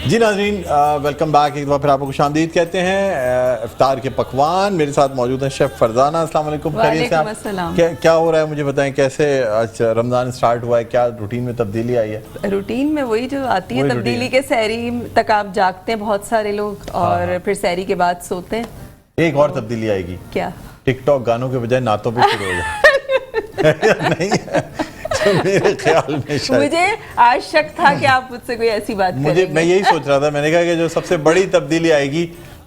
जी नाज़रीन, welcome back. एक बार फिर आपको खुशामदीद कहते हैं। इफ्तार के पकवान मेरे साथ मौजूद हैं शेफ़ फरजाना। अस्सलाम वालेकुम। खैरियत से आप? क्या हो रहा है मुझे बताएं, कैसे आज रमज़ान स्टार्ट हुआ है, क्या रूटीन में तब्दीली आई है? रूटीन में वही जो आती है तब्दीली के सहरी तक आप जागते हैं बहुत सारे लोग और फिर सहरी के बाद सोते हैं। एक और तब्दीली आएगी। क्या? टिकटॉक गानों के बजाय नातों पे शुरू हो जाए। नहीं है तो मेरे ख्याल में मुझे आज शक था कि आप मुझसे कोई ऐसी बात करेंगे। मैं यही सोच रहा था। मैंने कहा कि जो सबसे बड़ी तब्दीली आएगी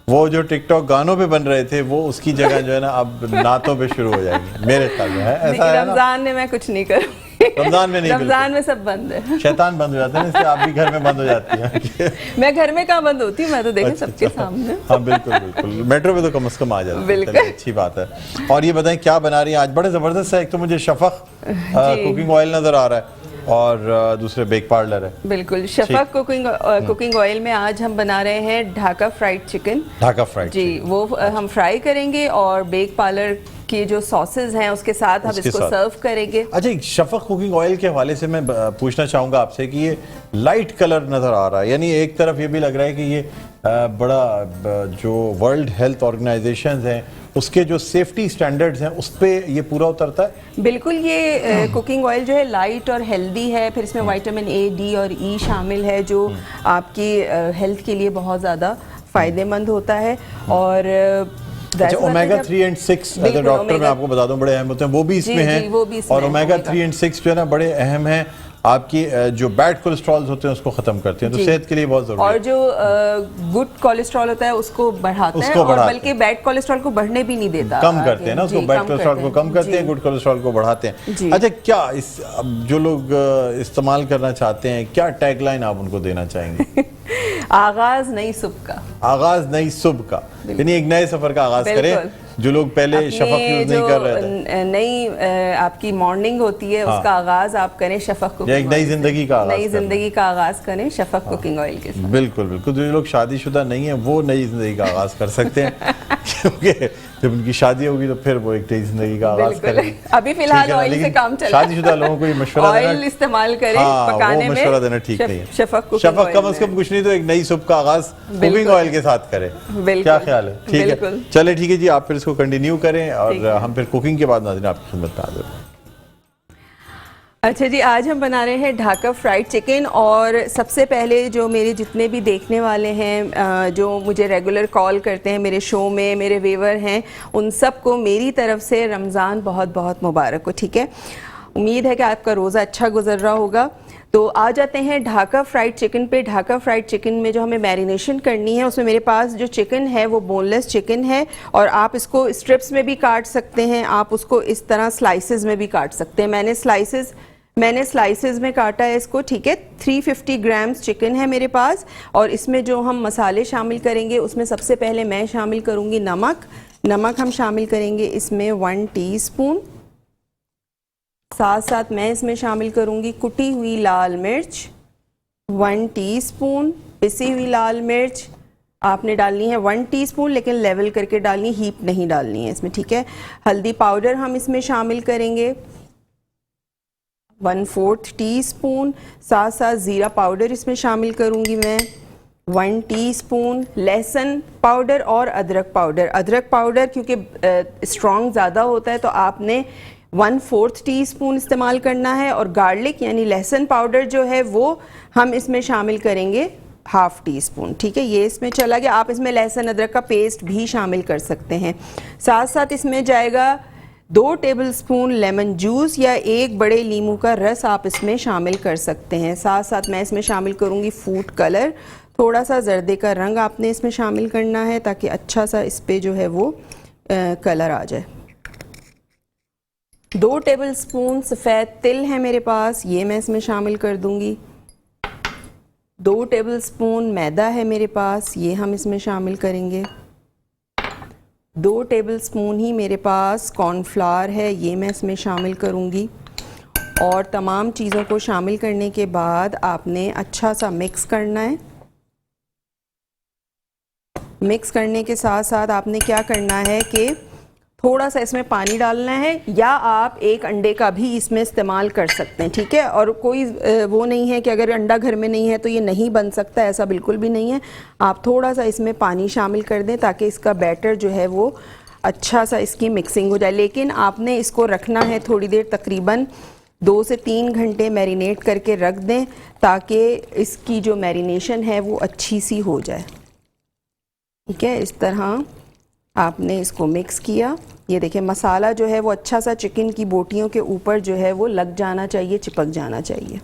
वो जो टिकटॉक गानों पे बन रहे थे वो उसकी जगह जो है ना अब नातों पे शुरू हो जाएंगे मेरे ख्याल में। है ऐसा? रमजान में मैं कुछ नहीं करूँ। रमजान में नहीं, रमजान में सब बंद है। शैतान बंद हो जाते हैं, इसलिए आप भी घर में बंद हो जाती हैं। मैं घर में कहाँ बंद होती हूँ, मैं तो देखे सबके सामने। हाँ बिल्कुल बिल्कुल, मेट्रो पे तो कम से कम आ जाती है। बिल्कुल अच्छी बात है। और ये बताएं क्या बना रही है आज? बड़े जबरदस्त है। एक तो मुझे शफक कुकिंग ऑयल नजर आ रहा है और दूसरे बेक पार्लर है। बिल्कुल, शफक कुकिंग ऑयल में आज हम बना रहे हैं Dhaka fried chicken. Dhaka fried जी, वो हम फ्राई करेंगे और बेक पार्लर की जो सॉसेस हैं उसके साथ हम इसको सर्व करेंगे। अच्छा, शफक कुकिंग ऑयल के हवाले से मैं पूछना चाहूँगा आपसे कि ये लाइट कलर नज़र आ रहा है, यानी एक तरफ ये भी लग रहा है कि ये बड़ा जो वर्ल्ड हेल्थ ऑर्गेनाइजेशन हैं उसके जो सेफ्टी स्टैंडर्ड्स हैं उस पे ये पूरा उतरता है। बिल्कुल, ये कुकिंग ऑयल जो है लाइट और हेल्दी है। फिर इसमें विटामिन ए, डी और ई शामिल है जो आपकी हेल्थ के लिए बहुत ज़्यादा फ़ायदेमंद होता है। और अच्छा, omega 3 and 6 as a doctor मैं आपको बता दूं बड़े अहम होते हैं, वो भी इसमें हैं। और ओमेगा 3 एंड 6 जो है ना बड़े अहम हैं, आपकी जो बैड कोलेस्ट्रॉल होते हैं उसको खत्म करते हैं, तो सेहत के लिए बहुत जरूरी है। और जो गुड कोलेस्ट्रॉल होता है उसको बढ़ाता है और बल्कि बैड कोलेस्ट्रॉल को बढ़ने भी नहीं देता, कम करते हैं ना उसको। बैड कोलेस्ट्रॉल को कम करते हैं, गुड कोलेस्ट्रॉल को बढ़ाते हैं। अच्छा, क्या इस जो लोग इस्तेमाल करना चाहते हैं, क्या टैगलाइन आप उनको देना चाहेंगे? आगाज नई सुबह का। आगाज नई सुबह का, यानी एक नए सफर का आगाज करें। जो लोग पहले शफक यूज नहीं कर रहे थे, नई आपकी मॉर्निंग होती है, उसका आगाज आप करें शफक कुकिंग, एक नई जिंदगी का आगाज, नई जिंदगी का आगाज करें शफक कुकिंग ऑयल के साथ। बिल्कुल बिल्कुल, जो लोग शादीशुदा नहीं है वो नई जिंदगी का आगाज कर सकते हैं। क्योंकि जब उनकी शादी होगी तो फिर वो एक नई जिंदगी का आगाज करेंगे। अभी फिलहाल ऑयल से काम चल रहा है। शादीशुदा लोगों को ये मशवरा देना, ऑयल इस्तेमाल करें पकाने में, मशवरा देना ठीक नहीं है। शफक कम से कम कुछ नहीं तो एक नई सुबह का आगाज कुकिंग ऑयल के साथ करें। क्या ख्याल है? ठीक है, चले ठीक है जी, आप फिर इसको कंटिन्यू करें और हम फिर कुकिंग के बाद नाज़रीन आपकी खिदमत में हाजिर हैं। अच्छा जी, आज हम बना रहे हैं ढाका फ्राइड चिकन। और सबसे पहले जो मेरे जितने भी देखने वाले हैं, जो मुझे रेगुलर कॉल करते हैं मेरे शो में, मेरे व्यूअर हैं, उन सबको मेरी तरफ से रमज़ान बहुत बहुत मुबारक हो। ठीक है, उम्मीद है कि आपका रोज़ा अच्छा गुजर रहा होगा। तो आ जाते हैं ढाका फ्राइड चिकन पे। ढाका फ्राइड चिकन में जो हमें मैरिनेशन करनी है उसमें मेरे पास जो चिकन है वो बोनलेस चिकन है और आप इसको स्ट्रिप्स में भी काट सकते हैं, आप उसको इस तरह स्लाइसेस में भी काट सकते हैं। मैंने स्लाइसेस में काटा है इसको। ठीक है, 350 ग्राम्स चिकन है मेरे पास। और इसमें जो हम मसाले शामिल करेंगे उसमें सबसे पहले मैं शामिल करूँगी नमक हम शामिल करेंगे इसमें 1 टीस्पून। साथ साथ मैं इसमें शामिल करूंगी कुटी हुई लाल मिर्च 1 टीस्पून। पिसी हुई लाल मिर्च आपने डालनी है 1 टीस्पून, लेकिन लेवल करके डालनी, हीप नहीं डालनी है इसमें। ठीक है, हल्दी पाउडर हम इसमें शामिल करेंगे 1/4 टीस्पून। साथ साथ ज़ीरा पाउडर इसमें शामिल करूंगी मैं 1 टीस्पून। लहसुन पाउडर और अदरक पाउडर क्योंकि स्ट्रॉन्ग ज़्यादा होता है तो आपने 1/4 टीस्पून इस्तेमाल करना है। और गार्लिक यानी लहसुन पाउडर जो है वो हम इसमें शामिल करेंगे 1/2 टीस्पून। ठीक है, ये इसमें चला गया। आप इसमें लहसुन अदरक का पेस्ट भी शामिल कर सकते हैं। साथ साथ इसमें जाएगा 2 टेबलस्पून लेमन जूस या 1 बड़े नींबू का रस आप इसमें शामिल कर सकते हैं। साथ साथ मैं इसमें शामिल करूँगी फूड कलर, थोड़ा सा जर्दे का रंग आपने इसमें शामिल करना है ताकि अच्छा सा इस पे जो है वो कलर आ जाए। 2 टेबलस्पून सफ़ेद तिल है मेरे पास, ये मैं इसमें शामिल कर दूंगी। 2 टेबलस्पून मैदा है मेरे पास, ये हम इसमें शामिल करेंगे। 2 टेबलस्पून ही मेरे पास कॉर्नफ्लावर है, ये मैं इसमें शामिल करूंगी। और तमाम चीज़ों को शामिल करने के बाद आपने अच्छा सा मिक्स करना है। मिक्स करने के साथ साथ आपने क्या करना है कि थोड़ा सा इसमें पानी डालना है, या आप एक अंडे का भी इसमें इस्तेमाल कर सकते हैं, ठीक है। और कोई वो नहीं है कि अगर अंडा घर में नहीं है तो ये नहीं बन सकता, ऐसा बिल्कुल भी नहीं है। आप थोड़ा सा इसमें पानी शामिल कर दें ताकि इसका बैटर जो है वो अच्छा सा इसकी मिक्सिंग हो जाए। लेकिन आपने इसको रखना है थोड़ी देर, तकरीबन 2 से 3 घंटे मैरिनेट करके रख दें ताकि इसकी जो मैरिनेशन है वो अच्छी सी हो जाए, ठीक है। इस तरह आपने इसको मिक्स किया। ये देखिए मसाला जो है वो अच्छा सा चिकन की बोटियों के ऊपर जो है वो लग जाना चाहिए, चिपक जाना चाहिए।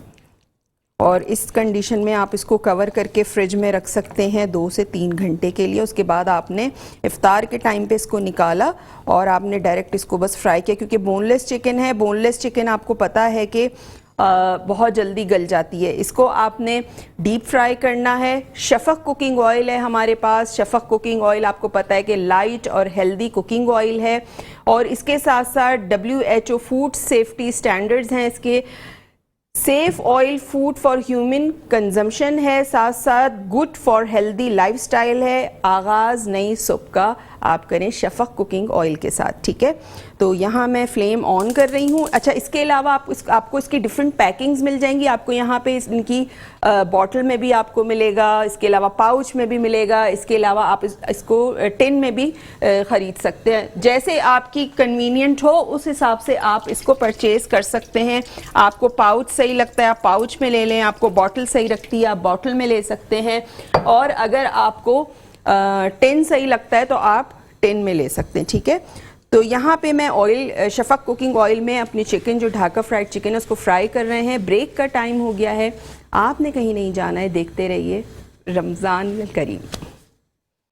और इस कंडीशन में आप इसको कवर करके फ्रिज में रख सकते हैं 2 से 3 घंटे के लिए। उसके बाद आपने इफ्तार के टाइम पे इसको निकाला और आपने डायरेक्ट इसको बस फ्राई किया, क्योंकि बोनलेस चिकन है। बोनलेस चिकन आपको पता है कि बहुत जल्दी गल जाती है। इसको आपने डीप फ्राई करना है। शफक कुकिंग ऑयल है हमारे पास। शफक कुकिंग ऑयल आपको पता है कि लाइट और हेल्दी कुकिंग ऑयल है, और इसके साथ साथ WHO फूड सेफ्टी स्टैंडर्ड्स हैं इसके। Safe oil food for human consumption है, साथ साथ गुड फॉर हेल्दी लाइफस्टाइल है। आगाज़ नई सुबह का आप करें शफक कुकिंग ऑयल के साथ, ठीक है। तो यहाँ मैं फ्लेम ऑन कर रही हूँ। अच्छा, इसके अलावा आपको इसकी डिफरेंट पैकिंग्स मिल जाएंगी। आपको यहाँ पे इनकी बॉटल में भी आपको मिलेगा, इसके अलावा पाउच में भी मिलेगा, इसके अलावा आप इसको टिन में भी ख़रीद सकते हैं। जैसे आपकी कन्वीनियंट हो उस हिसाब से आप इसको परचेज़ कर सकते हैं। आपको पाउच सही लगता है आप पाउच में ले लें, आपको बॉटल सही लगती है आप बॉटल में ले सकते हैं, और अगर आपको टिन सही लगता है तो आप टिन में ले सकते हैं, ठीक है। तो यहाँ पे मैं ऑयल, शफक कुकिंग ऑयल में अपनी चिकन जो ढाका फ्राइड चिकन है उसको फ्राई कर रहे हैं। ब्रेक का टाइम हो गया है, आपने कहीं नहीं जाना है, देखते रहिए रमज़ान करीम।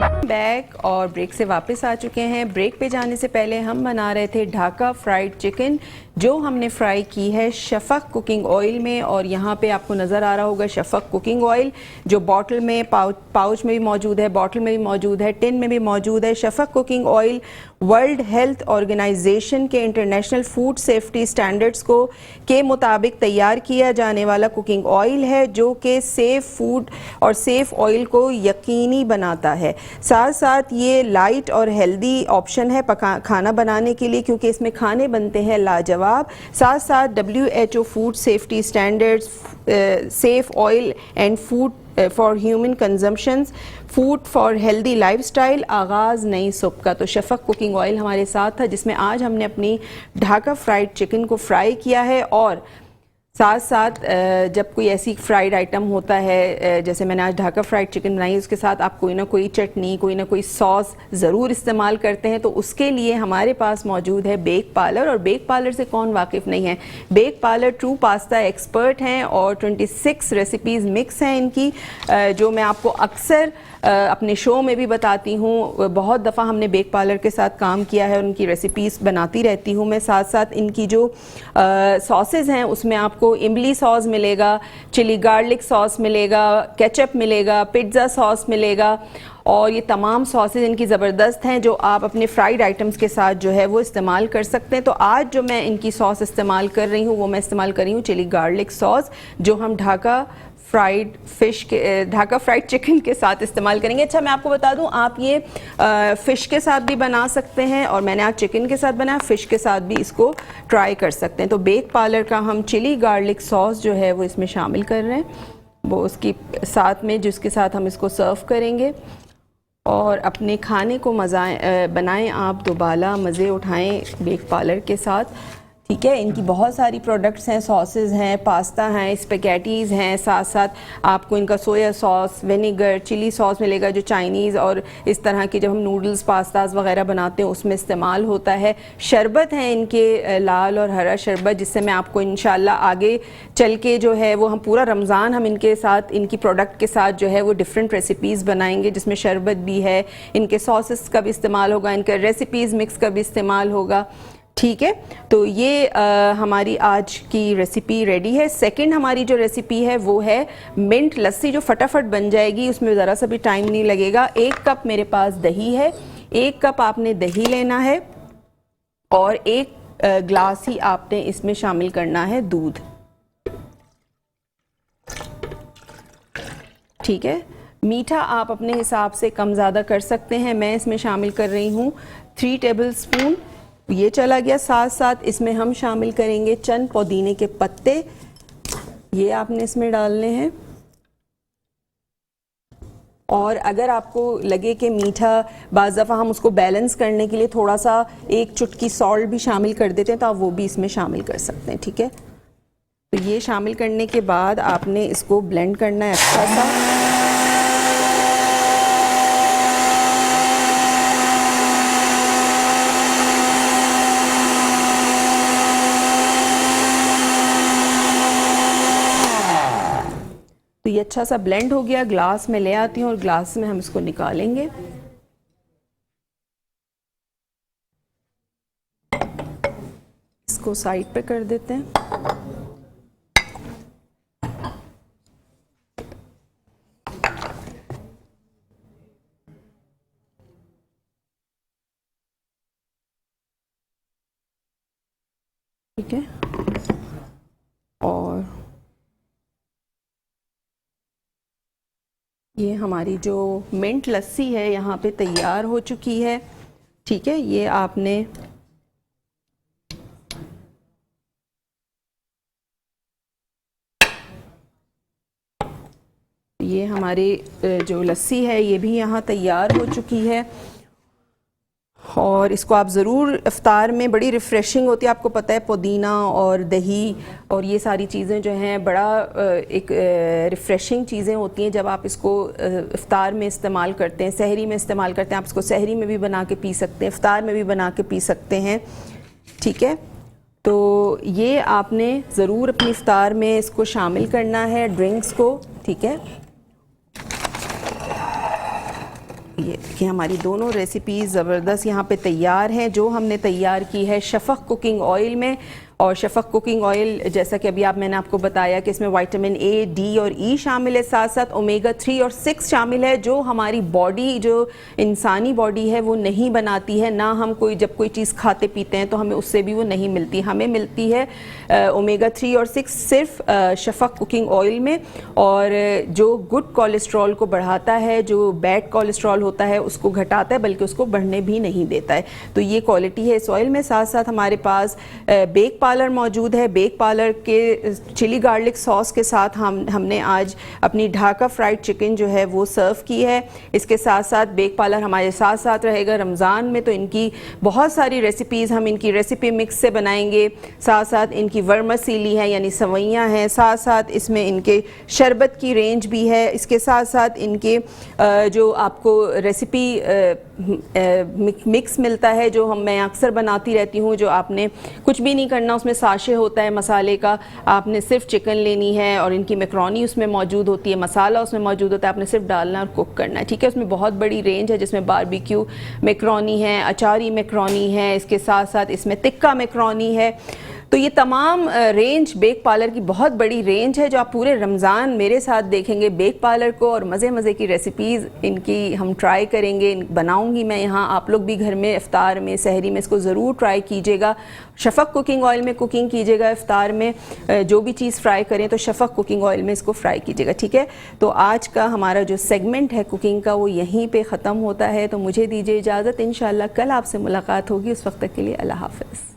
बैक और ब्रेक से वापस आ चुके हैं। ब्रेक पे जाने से पहले हम बना रहे थे ढाका फ्राइड चिकन, जो हमने फ्राई की है शफक कुकिंग ऑयल में। और यहाँ पे आपको नज़र आ रहा होगा शफक कुकिंग ऑयल, जो बॉटल में पाउच में भी मौजूद है, बॉटल में भी मौजूद है, टिन में भी मौजूद है। Shafaq cooking oil World Health Organization के इंटरनेशनल फूड सेफ्टी स्टैंडर्ड्स को के मुताबिक तैयार किया जाने वाला कुकिंग ऑयल है, जो कि सेफ फूड और सेफ ऑयल को यकीनी बनाता है। साथ साथ ये लाइट और हेल्दी ऑप्शन है खाना बनाने के लिए, क्योंकि इसमें खाने बनते हैं लाजवाब। साथ साथ WHO food safety standards, safe oil and food for human consumptions, food for healthy lifestyle, आगाज़ नई सुबह का। तो शफक कुकिंग ऑयल हमारे साथ था, जिसमें आज हमने अपनी ढाका फ्राइड चिकन को फ्राई किया है। और साथ साथ जब कोई ऐसी फ्राइड आइटम होता है, जैसे मैंने आज ढाका फ्राइड चिकन बनाई, उसके साथ आप कोई ना कोई चटनी, कोई ना कोई सॉस ज़रूर इस्तेमाल करते हैं। तो उसके लिए हमारे पास मौजूद है बेक पार्लर। और बेक पार्लर से कौन वाकिफ़ नहीं है, Bake Parlor true pasta expert हैं और 26 रेसिपीज़ मिक्स हैं इनकी, जो मैं आपको अक्सर अपने शो में भी बताती हूँ। बहुत दफ़ा हमने बेक पार्लर के साथ काम किया है और उनकी रेसिपीज़ बनाती रहती हूँ मैं। साथ साथ इनकी जो सॉसेज़ हैं उसमें आपको इमली सॉस मिलेगा, चिली गार्लिक सॉस मिलेगा, केचप मिलेगा, पिज़्ज़ा सॉस मिलेगा, और ये तमाम सॉसेज इनकी ज़बरदस्त हैं जो आप अपने फ्राइड आइटम्स के साथ जो है वो इस्तेमाल कर सकते हैं। तो आज जो मैं इनकी सॉस इस्तेमाल कर रही हूँ वो मैं इस्तेमाल कर रही हूँ चिली गार्लिक सॉस, जो हम ढाका फ्राइड चिकन के साथ इस्तेमाल करेंगे। अच्छा, मैं आपको बता दूं, आप ये फ़िश के साथ भी बना सकते हैं, और मैंने आज चिकन के साथ बनाया, फ़िश के साथ भी इसको ट्राई कर सकते हैं। तो बेक पार्लर का हम चिली गार्लिक सॉस जो है वो इसमें शामिल कर रहे हैं, वो उसकी साथ में जिसके साथ हम इसको सर्व करेंगे। और अपने खाने को बनाएं आप, दोबारा मज़े उठाएं बेक पार्लर के साथ, ठीक है। इनकी बहुत सारी प्रोडक्ट्स हैं, सॉसेज हैं, पास्ता हैं, स्पेगेटीज़ हैं, साथ साथ आपको इनका soya sauce, vinegar, chilli sauce मिलेगा, जो चाइनीज़ और इस तरह के जब हम नूडल्स पास्ताज वगैरह बनाते हैं उसमें इस्तेमाल होता है। शरबत हैं इनके लाल और हरा शरबत, जिससे मैं आपको इंशाल्लाह आगे चल के जो है वो हम पूरा रमज़ान हम इनके साथ, इनकी प्रोडक्ट के साथ जो है वो डिफरेंट रेसिपीज़ बनाएंगे, जिसमें शरबत भी है, इनके सॉसेस का भी इस्तेमाल होगा, इनका रेसिपीज़ मिक्स का भी इस्तेमाल होगा, ठीक है। तो ये हमारी आज की रेसिपी रेडी है। सेकंड हमारी जो रेसिपी है वो है मिंट लस्सी, जो फटाफट बन जाएगी, उसमें ज़रा सा भी टाइम नहीं लगेगा। 1 कप मेरे पास दही है, 1 कप आपने दही लेना है, और 1 ग्लास ही आपने इसमें शामिल करना है दूध, ठीक है। मीठा आप अपने हिसाब से कम ज़्यादा कर सकते हैं। मैं इसमें शामिल कर रही हूँ 3 टेबल स्पून ये चला गया। साथ साथ इसमें हम शामिल करेंगे चंद पुदीने के पत्ते, ये आपने इसमें डालने हैं। और अगर आपको लगे कि मीठा, बाज़ दफ़ा हम उसको बैलेंस करने के लिए थोड़ा सा एक चुटकी सॉल्ट भी शामिल कर देते हैं, तो आप वो भी इसमें शामिल कर सकते हैं। ठीक है, तो ये शामिल करने के बाद आपने इसको ब्लेंड करना है अच्छा सा। तो ये अच्छा सा ब्लेंड हो गया, ग्लास में ले आती हूँ और ग्लास में हम इसको निकालेंगे। इसको साइड पे कर देते हैं। ठीक है, और ये हमारी जो मिंट लस्सी है यहाँ पे तैयार हो चुकी है। ठीक है, ये आपने ये हमारी जो लस्सी है ये भी यहाँ तैयार हो चुकी है। और इसको आप ज़रूर इफ्तार में, बड़ी रिफ़्रेशिंग होती है। आपको पता है पुदीना और दही और ये सारी चीज़ें जो हैं बड़ा एक रिफ़्रेशिंग चीज़ें होती हैं जब आप इसको इफ्तार में इस्तेमाल करते हैं, सहरी में इस्तेमाल करते हैं। आप इसको सहरी में भी बना के पी सकते हैं, इफ्तार में भी बना के पी सकते हैं। ठीक है, तो ये आपने ज़रूर अपनी इफ्तार में इसको शामिल करना है, ड्रिंक्स को। ठीक है, ये देखिए हमारी दोनों रेसिपीज़ ज़बरदस्त यहाँ पे तैयार हैं, जो हमने तैयार की है शफ़क़ कुकिंग ऑयल में। और शफ़क़ कुकिंग ऑयल, जैसा कि अभी मैंने आपको बताया कि इसमें विटामिन ए, डी और ई शामिल है, साथ साथ ओमेगा 3 और 6 शामिल है, जो हमारी बॉडी, जो इंसानी बॉडी है वो नहीं बनाती है। ना हम जब कोई चीज़ खाते पीते हैं तो हमें उससे भी वो नहीं मिलती, हमें मिलती है ओमेगा 3 और 6 सिर्फ शफ़क़ कुकिंग ऑयल में। और जो गुड कोलेस्ट्रॉल को बढ़ाता है, जो बैड कोलेस्ट्रॉल होता है उसको घटाता है, बल्कि उसको बढ़ने भी नहीं देता है। तो ये क्वालिटी है इस ऑयल में। साथ साथ हमारे पास बेक पार्लर मौजूद है। बेक पार्लर के चिली गार्लिक सॉस के साथ हमने आज अपनी ढाका फ्राइड चिकन जो है वो सर्व की है। इसके साथ साथ बेक पार्लर हमारे साथ साथ रहेगा रमज़ान में, तो इनकी बहुत सारी रेसिपीज़ हम इनकी रेसिपी मिक्स से बनाएंगे। साथ साथ इनकी वर्मसीली है यानी सवैयाँ हैं, साथ साथ इसमें इनके शरबत की रेंज भी है। इसके साथ साथ इनके जो आपको रेसिपी मिक्स मिलता है, जो मैं अक्सर बनाती रहती हूँ, जो आपने कुछ भी नहीं करना, उसमें साशे होता है मसाले का, आपने सिर्फ चिकन लेनी है और इनकी मैक्रोनी उसमें मौजूद होती है, मसाला उसमें मौजूद होता है, आपने सिर्फ डालना और कुक करना है। ठीक है, उसमें बहुत बड़ी रेंज है, जिसमें बारबेक्यू मैक्रोनी है, अचारी मैक्रोनी है, इसके साथ साथ इसमें तिक्का मैक्रोनी है। तो ये तमाम रेंज बेक पार्लर की बहुत बड़ी रेंज है, जो आप पूरे रमज़ान मेरे साथ देखेंगे बेक पार्लर को, और मज़े मज़े की रेसिपीज़ इनकी हम ट्राई करेंगे, बनाऊंगी मैं यहाँ। आप लोग भी घर में इफ्तार में, सहरी में इसको ज़रूर ट्राई कीजिएगा। शफ़क़ कुकिंग ऑयल में कुकिंग कीजिएगा, इफ्तार में जो भी चीज़ फ्राई करें तो शफ़क़ कुकिंग ऑयल में इसको फ्राई कीजिएगा। ठीक है, तो आज का हमारा जो सेगमेंट है कुकिंग का वो यहीं पर ख़त्म होता है। तो मुझे दीजिए इजाज़त, इंशाअल्लाह कल आपसे मुलाकात होगी। उस वक्त तक के लिए अल्लाह हाफ़िज़।